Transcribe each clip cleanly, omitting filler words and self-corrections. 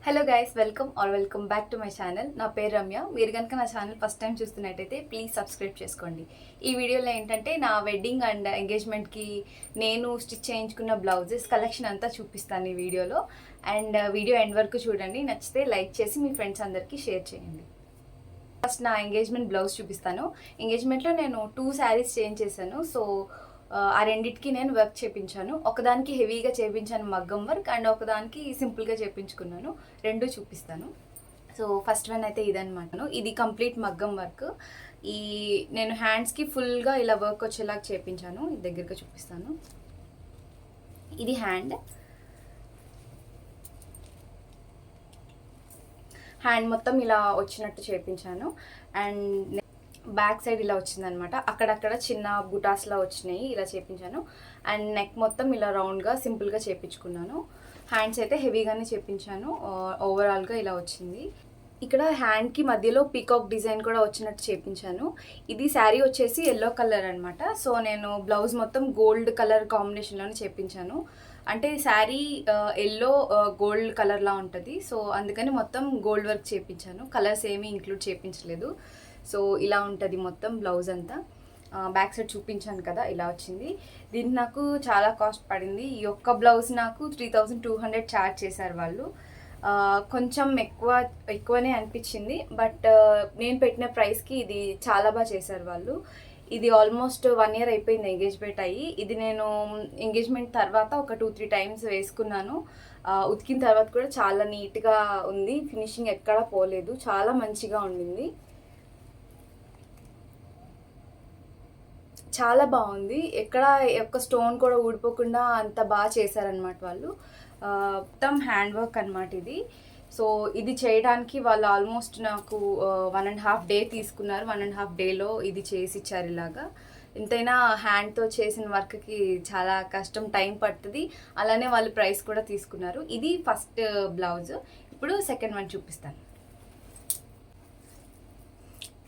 Hello guys, welcome back to my channel. నా పేరు రమ్య. మీరు కనుక నా ఛానల్ ఫస్ట్ టైం చూస్తున్నట్టయితే ప్లీజ్ సబ్స్క్రైబ్ చేసుకోండి. ఈ వీడియోలో ఏంటంటే నా వెడ్డింగ్ అండ్ ఎంగేజ్మెంట్కి నేను స్టిచ్ చేయించుకున్న బ్లౌజెస్ కలెక్షన్ అంతా చూపిస్తాను ఈ వీడియోలో. అండ్ వీడియో ఎండ్ వరకు చూడండి. నచ్చితే లైక్ చేసి మీ ఫ్రెండ్స్ అందరికీ షేర్ చేయండి. ఫస్ట్ నా ఎంగేజ్మెంట్ బ్లౌజ్ చూపిస్తాను. ఎంగేజ్మెంట్లో నేను 2 శారీస్ చేంజ్ చేశాను. సో ఆ రెండింటికి నేను వర్క్ చేయించాను. ఒకదానికి హెవీగా చేయించాను మగ్గం వర్క్, అండ్ ఒకదానికి సింపుల్గా చేయించుకున్నాను. రెండు చూపిస్తాను. సో ఫస్ట్ వన్ అయితే ఇదనమాట. ఇది కంప్లీట్ మగ్గం వర్క్. నేను హ్యాండ్స్కి ఫుల్గా ఇలా వర్క్ వచ్చేలాగా చేయించాను. ఇది దగ్గరగా చూపిస్తాను. ఇది హ్యాండ్ మొత్తం ఇలా వచ్చినట్టు చేయించాను. అండ్ బ్యాక్ సైడ్ ఇలా వచ్చిందనమాట. అక్కడక్కడ చిన్న బుటాస్లా వచ్చినాయి, ఇలా చేయించాను. అండ్ నెక్ మొత్తం ఇలా రౌండ్గా సింపుల్గా చేయించుకున్నాను. హ్యాండ్స్ అయితే హెవీగానే చేయించాను. ఓవరాల్గా ఇలా వచ్చింది. ఇక్కడ హ్యాండ్కి మధ్యలో పీకాక్ డిజైన్ కూడా వచ్చినట్టు చేయించాను. ఇది శారీ వచ్చేసి ఎల్లో కలర్ అనమాట. సో నేను బ్లౌజ్ మొత్తం గోల్డ్ కలర్ కాంబినేషన్లోనే చేయించాను. అంటే శారీ ఎల్లో గోల్డ్ కలర్లా ఉంటుంది. సో అందుకని మొత్తం గోల్డ్ వర్క్ చేయించాను. కలర్స్ ఏమీ ఇంక్లూడ్ చేయించలేదు. సో ఇలా ఉంటుంది మొత్తం బ్లౌజ్ అంతా. బ్యాక్ సైడ్ చూపించాను కదా, ఇలా వచ్చింది. దీనికి నాకు చాలా కాస్ట్ పడింది. ఈ ఒక్క బ్లౌజ్ నాకు 3200 ఛార్జ్ చేశారు వాళ్ళు. కొంచెం ఎక్కువనే అనిపించింది. బట్ నేను పెట్టిన ప్రైస్కి ఇది చాలా బాగా చేశారు వాళ్ళు. ఇది ఆల్మోస్ట్ 1 year అయిపోయింది ఎంగేజ్మెంట్ అయ్యి. ఇది నేను ఎంగేజ్మెంట్ తర్వాత ఒక 2-3 టైమ్స్ వేసుకున్నాను. ఉతికిన తర్వాత కూడా చాలా నీట్గా ఉంది. ఫినిషింగ్ ఎక్కడా పోలేదు, చాలా మంచిగా ఉండింది. చాలా బాగుంది. ఎక్కడ ఒక్క స్టోన్ కూడా ఊడిపోకుండా అంత బాగా చేశారనమాట వాళ్ళు. మొత్తం హ్యాండ్ వర్క్ అనమాట ఇది. సో ఇది చేయడానికి వాళ్ళు ఆల్మోస్ట్ నాకు 1.5 day తీసుకున్నారు. 1.5 dayలో ఇది చేసి ఇచ్చారు ఇలాగా. ఎంతైనా హ్యాండ్తో చేసిన వర్క్కి చాలా కష్టం, టైం పడుతుంది. అలానే వాళ్ళు ప్రైస్ కూడా తీసుకున్నారు. ఇది ఫస్ట్ బ్లౌజ్. ఇప్పుడు సెకండ్ వన్ చూపిస్తాను.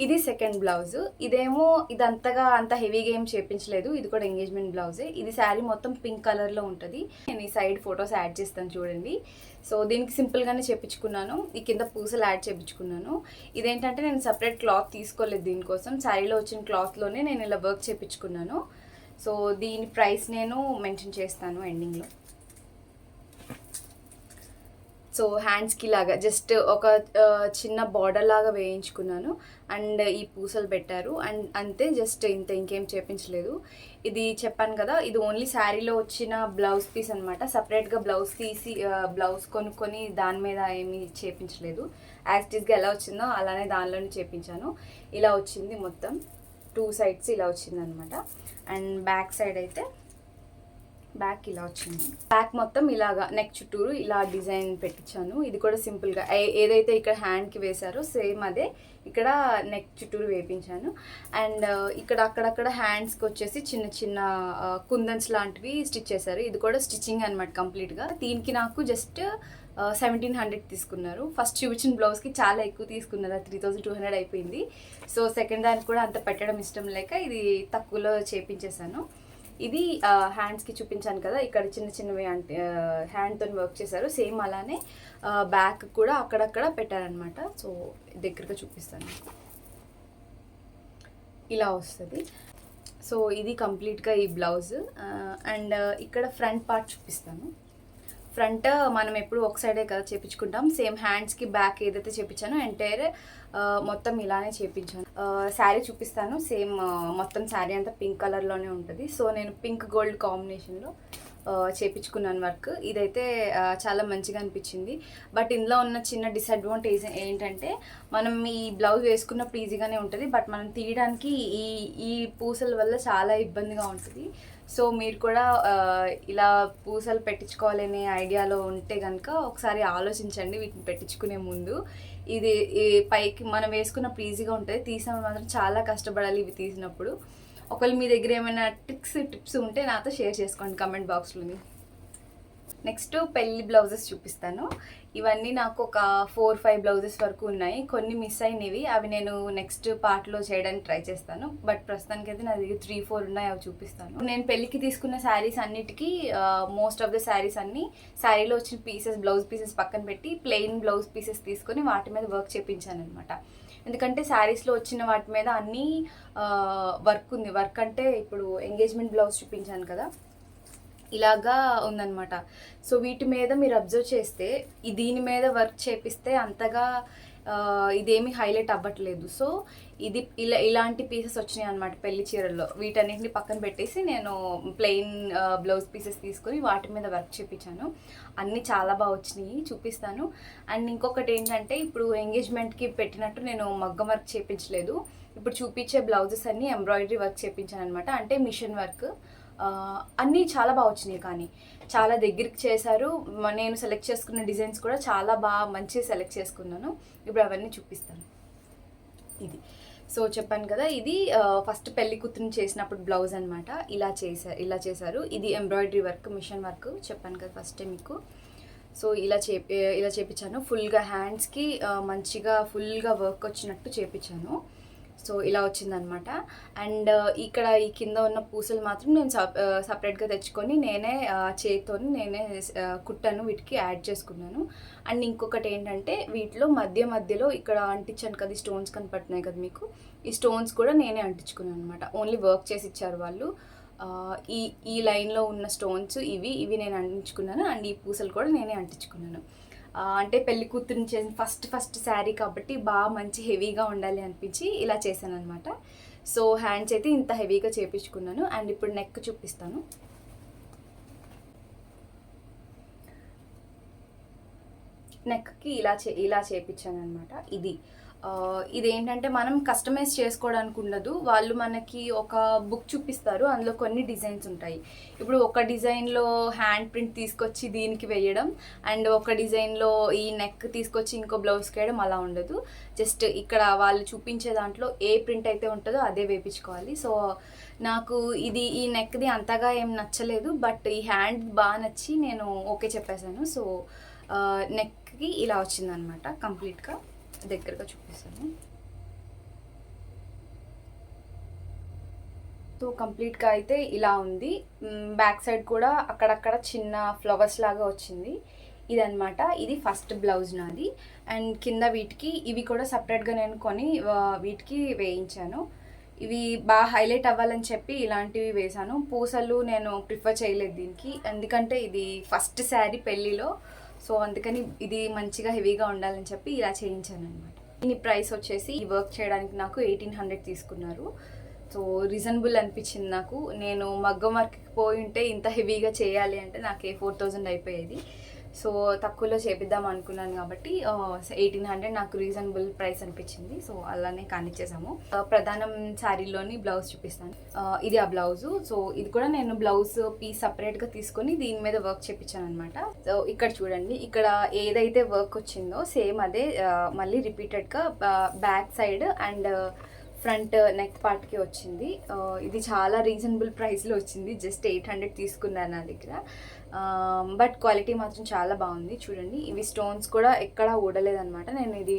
ఇది సెకండ్ బ్లౌజ్. ఇదేమో అంత హెవీగా ఏం చేయించలేదు. ఇది కూడా ఎంగేజ్మెంట్ బ్లౌజే. ఇది శారీ మొత్తం పింక్ కలర్లో ఉంటుంది. నేను ఈ సైడ్ ఫొటోస్ యాడ్ చేస్తాను చూడండి. సో దీనికి సింపుల్గానే చేయించుకున్నాను. ఈ కింద పూసలు యాడ్ చేయించుకున్నాను. ఇదేంటంటే నేను సపరేట్ క్లాత్ తీసుకోలేదు దీనికోసం. శారీలో వచ్చిన క్లాత్లోనే నేను ఇలా వర్క్ చేయించుకున్నాను. సో దీని ప్రైస్ నేను మెన్షన్ చేస్తాను ఎండింగ్లో. సో హ్యాండ్స్కి లాగా జస్ట్ ఒక చిన్న బార్డర్ లాగా వేయించుకున్నాను. అండ్ ఈ పూసలు పెట్టారు. అండ్ అంతే, జస్ట్ ఇంకేం చేయించలేదు. ఇది చెప్పాను కదా, ఇది ఓన్లీ శారీలో వచ్చిన బ్లౌజ్ పీస్ అనమాట. సపరేట్గా బ్లౌజ్ తీసి బ్లౌజ్ కొనుక్కొని దాని మీద ఏమీ చేయించలేదు. యాజ్ ఇట్ ఈస్గా ఎలా వచ్చిందో అలానే దానిలోనే చేయించాను. ఇలా వచ్చింది మొత్తం 2 sides ఇలా వచ్చింది అనమాట. అండ్ బ్యాక్ సైడ్ అయితే బ్యాక్ ఇలా వచ్చింది. బ్యాక్ మొత్తం ఇలాగా నెక్ చుట్టూరు ఇలా డిజైన్ పెట్టించాను. ఇది కూడా సింపుల్గా ఏదైతే ఇక్కడ హ్యాండ్కి వేశారో సేమ్ అదే ఇక్కడ నెక్ చుట్టూరు వేపించాను. అండ్ ఇక్కడ అక్కడక్కడ హ్యాండ్స్కి వచ్చేసి చిన్న చిన్న కుందన్స్ లాంటివి స్టిచ్ చేశారు. ఇది కూడా స్టిచ్చింగ్ అనమాట కంప్లీట్గా. దీనికి నాకు జస్ట్ 1700 తీసుకున్నారు. ఫస్ట్ చూపించిన బ్లౌజ్కి చాలా ఎక్కువ తీసుకున్నారు. 3200 అయిపోయింది. సో సెకండ్ దానికి కూడా అంత పెట్టడం ఇష్టం లేక ఇది తక్కువలో చేపించేశాను. ఇది హ్యాండ్స్కి చూపించాను కదా, ఇక్కడ చిన్న చిన్నవి అంటే హ్యాండ్తో వర్క్ చేశారు. సేమ్ అలానే బ్యాక్ కూడా అక్కడక్కడ పెట్టారనమాట. సో దగ్గరగా చూపిస్తాను. ఇలా వస్తుంది. సో ఇది కంప్లీట్గా ఈ బ్లౌజ్. అండ్ ఇక్కడ ఫ్రంట్ పార్ట్ చూపిస్తాను. ఫ్రంట్ మనం ఎప్పుడు ఒక సైడే కదా చేపించుకుంటాం. సేమ్ హ్యాండ్స్కి బ్యాక్ ఏదైతే చేపించానో ఎంటైర్ మొత్తం ఇలానే చేపించాను. శారీ చూపిస్తాను. సేమ్ మొత్తం శారీ అంతా పింక్ కలర్లోనే ఉంటుంది. సో నేను పింక్ గోల్డ్ కాంబినేషన్లో చేపించుకున్నాను వర్క్. ఇదైతే చాలా మంచిగా అనిపించింది. బట్ ఇందులో ఉన్న చిన్న డిసడ్వాంటేజ్ ఏంటంటే మనం ఈ బ్లౌజ్ వేసుకున్నప్పుడు ఈజీగానే ఉంటుంది. బట్ మనం తీయడానికి ఈ పూసల వల్ల చాలా ఇబ్బందిగా ఉంటుంది. సో మీరు కూడా ఇలా పూసలు పెట్టించుకోవాలనే ఐడియాలో ఉంటే కనుక ఒకసారి ఆలోచించండి వీటిని పెట్టించుకునే ముందు. ఇది పైకి మనం వేసుకున్నప్పుడు ఈజీగా ఉంటుంది, తీసినప్పుడు మాత్రం చాలా కష్టపడాలి ఇవి తీసినప్పుడు. ఒకవేళ మీ దగ్గర ఏమైనా టిప్స్ ఉంటే నాతో షేర్ చేసుకోండి కమెంట్ బాక్స్లోని. నెక్స్ట్ పెళ్లి బ్లౌజెస్ చూపిస్తాను. ఇవన్నీ నాకు ఒక 4-5 బ్లౌజెస్ వరకు ఉన్నాయి. కొన్ని మిస్ అయినవి, అవి నేను నెక్స్ట్ పార్ట్లో చేయడానికి ట్రై చేస్తాను. బట్ ప్రస్తుతానికి అయితే నా దగ్గర 3-4 ఉన్నాయి, అవి చూపిస్తాను. నేను పెళ్ళికి తీసుకున్న శారీస్ అన్నిటికీ మోస్ట్ ఆఫ్ ద శారీస్ అన్నీ శారీలో వచ్చిన పీసెస్, బ్లౌజ్ పీసెస్ పక్కన పెట్టి ప్లెయిన్ బ్లౌజ్ పీసెస్ తీసుకొని వాటి మీద వర్క్ చేయించాను అనమాట. ఎందుకంటే శారీస్లో వచ్చిన వాటి మీద అన్నీ వర్క్ ఉంది. వర్క్ అంటే ఇప్పుడు ఎంగేజ్మెంట్ బ్లౌజ్ చూపించాను కదా, ఇలాగా ఉందన్నమాట. సో వీటి మీద మీరు అబ్జర్వ్ చేస్తే దీని మీద వర్క్ చేపిస్తే అంతగా ఇదేమీ హైలైట్ అవ్వట్లేదు. సో ఇది ఇలాంటి పీసెస్ వచ్చినాయి అనమాట పెళ్లి చీరల్లో. వీటన్నిటిని పక్కన పెట్టేసి నేను ప్లెయిన్ బ్లౌజ్ పీసెస్ తీసుకొని వాటి మీద వర్క్ చేయించాను. అన్నీ చాలా బాగా వచ్చినాయి, చూపిస్తాను. అండ్ ఇంకొకటి ఏంటంటే, ఇప్పుడు ఎంగేజ్మెంట్కి పెట్టినట్టు నేను మగ్గం వర్క్ చేయించలేదు. ఇప్పుడు చూపించే బ్లౌజెస్ అన్నీ ఎంబ్రాయిడరీ వర్క్ చేయించాను అనమాట, అంటే మిషన్ వర్క్. అన్నీ చాలా బాగా వచ్చినాయి, కానీ చాలా దగ్గరికి చేశారు. నేను సెలెక్ట్ చేసుకున్న డిజైన్స్ కూడా చాలా బాగా మంచిగా సెలెక్ట్ చేసుకున్నాను. ఇప్పుడు అవన్నీ చూపిస్తాను. ఇది సో చెప్పాను కదా, ఇది ఫస్ట్ పెళ్లి కూతురుని చేసినప్పుడు బ్లౌజ్ అనమాట. ఇలా చేశారు. ఇది ఎంబ్రాయిడరీ వర్క్, మిషన్ వర్క్ చెప్పాను కదా ఫస్ట్ మీకు. సో ఇలా చేపించాను. ఫుల్గా హ్యాండ్స్కి మంచిగా ఫుల్గా వర్క్ వచ్చినట్టు చేపించాను. సో ఇలా వచ్చిందనమాట. అండ్ ఇక్కడ ఈ కింద ఉన్న పూసలు మాత్రం నేను సపరేట్గా తెచ్చుకొని నేనే చేతితోని నేనే కుట్టాను, వీటికి యాడ్ చేసుకున్నాను. అండ్ ఇంకొకటి ఏంటంటే, వీటిలో మధ్యలో ఇక్కడ అంటించాను కదా, ఈ స్టోన్స్ కనపడుతున్నాయి కదా మీకు, ఈ స్టోన్స్ కూడా నేనే అంటించుకున్నాను అనమాట. ఓన్లీ వర్క్ చేసి ఇచ్చారు వాళ్ళు. ఈ లైన్లో ఉన్న స్టోన్స్ ఇవి నేను అంటించుకున్నాను. అండ్ ఈ పూసలు కూడా నేనే అంటించుకున్నాను. అంటే పెళ్లి కూతురుని చేసిన ఫస్ట్ శారీ కాబట్టి బాగా మంచి హెవీగా ఉండాలి అనిపించి ఇలా చేశాను అనమాట. సో హ్యాండ్స్ అయితే ఇంత హెవీగా చేపించుకున్నాను. అండ్ ఇప్పుడు నెక్ చూపిస్తాను. నెక్కి ఇలా చేపించాను అనమాట. ఇదేంటంటే మనం కస్టమైజ్ చేసుకోవడానికి ఉండదు. వాళ్ళు మనకి ఒక బుక్ చూపిస్తారు, అందులో కొన్ని డిజైన్స్ ఉంటాయి. ఇప్పుడు ఒక డిజైన్లో హ్యాండ్ ప్రింట్ తీసుకొచ్చి దీనికి వేయడం, అండ్ ఒక డిజైన్లో ఈ నెక్ తీసుకొచ్చి ఇంకో బ్లౌజ్కి వేయడం అలా ఉండదు. జస్ట్ ఇక్కడ వాళ్ళు చూపించే దాంట్లో ఏ ప్రింట్ అయితే ఉంటుందో అదే వేయించుకోవాలి. సో నాకు ఈ నెక్ది అంతగా ఏం నచ్చలేదు, బట్ ఈ హ్యాండ్ బాగా నచ్చి నేను ఓకే చెప్పేశాను. సో నెక్కి ఇలా వచ్చిందనమాట. కంప్లీట్గా దగ్గరగా చూపిస్తాను. సో కంప్లీట్గా అయితే ఇలా ఉంది. బ్యాక్ సైడ్ కూడా అక్కడక్కడ చిన్న ఫ్లవర్స్ లాగా వచ్చింది. ఇదనమాట. ఇది ఫస్ట్ బ్లౌజ్ నాది. అండ్ కింద వీటికి ఇవి కూడా సపరేట్గా నేను కొని వీటికి వేయించాను. ఇవి బాగా హైలైట్ అవ్వాలని చెప్పి ఇలాంటివి వేశాను. పూసలు నేను ప్రిఫర్ చేయలేదు దీనికి, ఎందుకంటే ఇది ఫస్ట్ శారీ పెళ్ళిలో. సో అందుకని ఇది మంచిగా హెవీగా ఉండాలని చెప్పి ఇలా చేయించాను అనమాట. దీని ప్రైస్ వచ్చేసి ఈ వర్క్ చేయడానికి నాకు 1800 తీసుకున్నారు. సో రీజనబుల్ అనిపించింది నాకు. నేను మగ్గం వర్క్కి పోయి ఉంటే ఇంత హెవీగా చేయాలి అంటే నాకు 4000 అయిపోయేది. సో తక్కువలో చేపిద్దాం అనుకున్నాను కాబట్టి 1800 నాకు రీజనబుల్ ప్రైస్ అనిపించింది. సో అలానే కానిచ్చేసాము. ప్రధానం శారీలోని బ్లౌజ్ చూపిస్తాను. ఇది ఆ బ్లౌజు. సో ఇది కూడా నేను బ్లౌజ్ పీస్ సపరేట్గా తీసుకొని దీని మీద వర్క్ చేపించాను అనమాట. సో ఇక్కడ చూడండి, ఇక్కడ ఏదైతే వర్క్ వచ్చిందో సేమ్ అదే మళ్ళీ రిపీటెడ్గా back side and front neck పార్ట్కి వచ్చింది. ఇది చాలా రీజనబుల్ ప్రైస్లో వచ్చింది. జస్ట్ 800 తీసుకున్నాను నా దగ్గర. బట్ క్వాలిటీ మాత్రం చాలా బాగుంది. చూడండి, ఇవి స్టోన్స్ కూడా ఎక్కడా ఊడలేదన్నమాట. నేను ఇది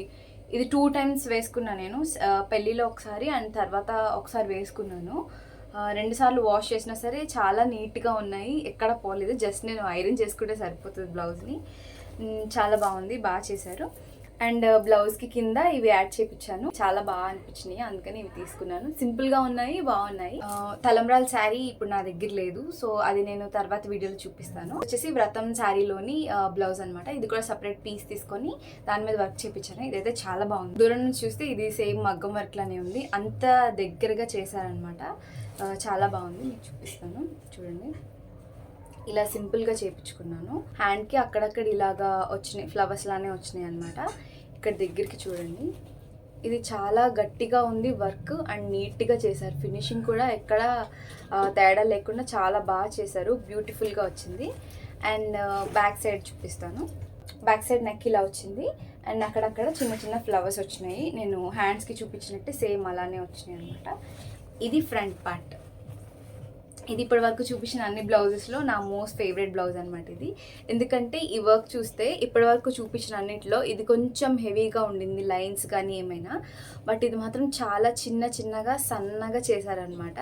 2 టైమ్స్ వేసుకున్నాను. నేను పెళ్ళిలో ఒకసారి అండ్ తర్వాత ఒకసారి వేసుకున్నాను. 2 సార్లు వాష్ చేసినా సరే చాలా నీట్గా ఉన్నాయి, ఎక్కడ పోలేదు. జస్ట్ నేను ఐరన్ చేసుకుంటే సరిపోతుంది బ్లౌజ్ని. చాలా బాగుంది, బాగా చేశారు. అండ్ బ్లౌజ్కి కింద ఇవి యాడ్ చేయించాను. చాలా బాగా అనిపించినాయి, అందుకని ఇవి తీసుకున్నాను. సింపుల్గా ఉన్నాయి, బాగున్నాయి. తలంబ్రాల శారీ ఇప్పుడు నా దగ్గర లేదు, సో అది నేను తర్వాత వీడియోలో చూపిస్తాను. వచ్చేసి వ్రతం శారీలోని బ్లౌజ్ అనమాట. ఇది కూడా సపరేట్ పీస్ తీసుకొని దాని మీద వర్క్ చేయించాను. ఇదైతే చాలా బాగుంది. దూరం నుంచి చూస్తే ఇది సేమ్ మగ్గం వర్క్ లానే ఉంది, అంత దగ్గరగా చేశారనమాట. చాలా బాగుంది, మీకు చూపిస్తాను. చూడండి, ఇలా సింపుల్గా చేయించుకున్నాను. హ్యాండ్కి అక్కడక్కడ ఇలాగా వచ్చినాయి, ఫ్లవర్స్ లానే వచ్చినాయి అనమాట. ఇక్కడ దగ్గరికి చూడండి, ఇది చాలా గట్టిగా ఉంది వర్క్ అండ్ నీట్గా చేశారు. ఫినిషింగ్ కూడా ఎక్కడ తేడా లేకుండా చాలా బాగా చేశారు, బ్యూటిఫుల్గా వచ్చింది. అండ్ బ్యాక్ సైడ్ చూపిస్తాను. బ్యాక్ సైడ్ నెక్ ఇలా వచ్చింది అండ్ అక్కడక్కడ చిన్న చిన్న ఫ్లవర్స్ వచ్చినాయి. నేను హ్యాండ్స్కి చూపించినట్టే సేమ్ అలానే వచ్చినాయి అనమాట. ఇది ఫ్రంట్ పార్ట్. ఇది ఇప్పటి వరకు చూపించిన అన్ని బ్లౌజెస్లో నా మోస్ట్ ఫేవరెట్ బ్లౌజ్ అనమాట ఇది. ఎందుకంటే ఈ వర్క్ చూస్తే ఇప్పటి వరకు చూపించిన అన్నిటిలో ఇది కొంచెం హెవీగా ఉండింది లైన్స్ కానీ ఏమైనా, బట్ ఇది మాత్రం చాలా చిన్నగా సన్నగా చేశారనమాట.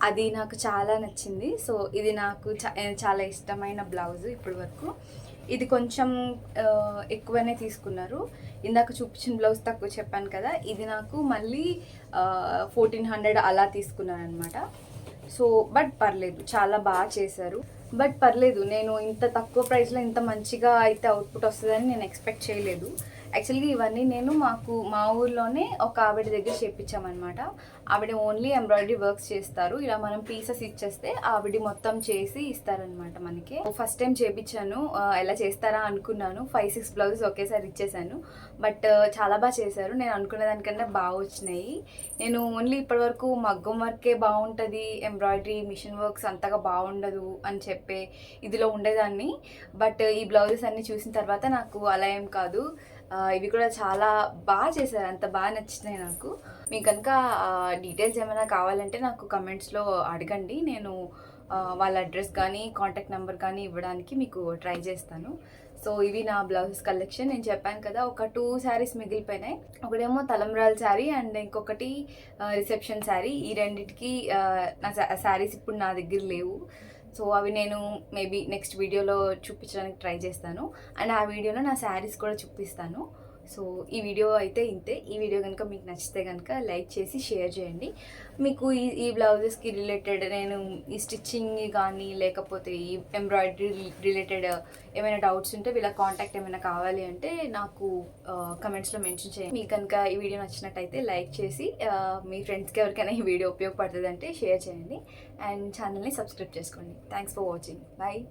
అది నాకు చాలా నచ్చింది. సో ఇది నాకు చాలా ఇష్టమైన బ్లౌజ్ ఇప్పటి వరకు. ఇది కొంచెం ఎక్కువనే తీసుకున్నారు. ఇందాక చూపించిన బ్లౌజ్ తక్కువ చెప్పాను కదా, ఇది నాకు మళ్ళీ 1400 అలా తీసుకున్నారనమాట. సో బట్ పర్లేదు, చాలా బాగా చేశారు. బట్ పర్లేదు, నేను ఇంత తక్కువ ప్రైస్లో ఇంత మంచిగా అయితే అవుట్పుట్ వస్తుందని నేను ఎక్స్పెక్ట్ చేయలేదు. యాక్చువల్గా ఇవన్నీ నేను మా ఊర్లోనే ఒక ఆవిడ దగ్గర చేయించామన్నమాట. ఆవిడ ఓన్లీ ఎంబ్రాయిడరీ వర్క్స్ చేస్తారు. ఇలా మనం పీసెస్ ఇచ్చేస్తే ఆవిడ మొత్తం చేసి ఇస్తారనమాట మనకి. ఫస్ట్ టైం చేయించాను, ఎలా చేస్తారా అనుకున్నాను. 5-6 బ్లౌజెస్ ఒకేసారి ఇచ్చేసాను. బట్ చాలా బాగా చేశారు. నేను అనుకునే దానికన్నా బాగా వచ్చినాయి. నేను ఓన్లీ ఇప్పటివరకు మగ్గం వర్కే బాగుంటుంది, ఎంబ్రాయిడరీ మిషన్ వర్క్స్ అంతగా బాగుండదు అని చెప్పే ఇదిలో ఉండేదాన్ని. బట్ ఈ బ్లౌజెస్ అన్నీ చూసిన తర్వాత నాకు అలా ఏం కాదు, ఇవి కూడా చాలా బాగా చేశారు. అంత బాగా నచ్చినాయి నాకు. మీకు కనుక డీటెయిల్స్ ఏమైనా కావాలంటే నాకు కమెంట్స్లో అడగండి. నేను వాళ్ళ అడ్రస్ కానీ కాంటాక్ట్ నెంబర్ కానీ ఇవ్వడానికి మీకు ట్రై చేస్తాను. సో ఇవి నా బ్లౌజెస్ కలెక్షన్. నేను చెప్పాను కదా, ఒక 2 శారీస్ మిగిలిపోయినాయి. ఒకటేమో తలంబ్రాల శారీ అండ్ ఇంకొకటి రిసెప్షన్ శారీ. ఈ రెండింటికి నా శారీస్ ఇప్పుడు నా దగ్గర లేవు. సో అవి నేను మేబీ నెక్స్ట్ వీడియోలో చూపించడానికి ట్రై చేస్తాను. అండ్ ఆ వీడియోలో నా శారీస్ కూడా చూపిస్తాను. సో ఈ వీడియో అయితే ఇంతే. ఈ వీడియో కనుక మీకు నచ్చితే కనుక లైక్ చేసి షేర్ చేయండి. మీకు ఈ బ్లౌజెస్కి రిలేటెడ్ నేను ఈ స్టిచ్చింగ్ కానీ లేకపోతే ఈ ఎంబ్రాయిడరీ రిలేటెడ్ ఏమైనా డౌట్స్ ఉంటే వీళ్ళ కాంటాక్ట్ ఏమైనా కావాలి అంటే నాకు కమెంట్స్లో మెన్షన్ చేయండి. మీకు కనుక ఈ వీడియో నచ్చినట్టయితే లైక్ చేసి మీ ఫ్రెండ్స్కి ఎవరికైనా ఈ వీడియో ఉపయోగపడుతుంది అంటే షేర్ చేయండి. అండ్ ఛానల్ని సబ్స్క్రైబ్ చేసుకోండి. Thanks for watching. బాయ్.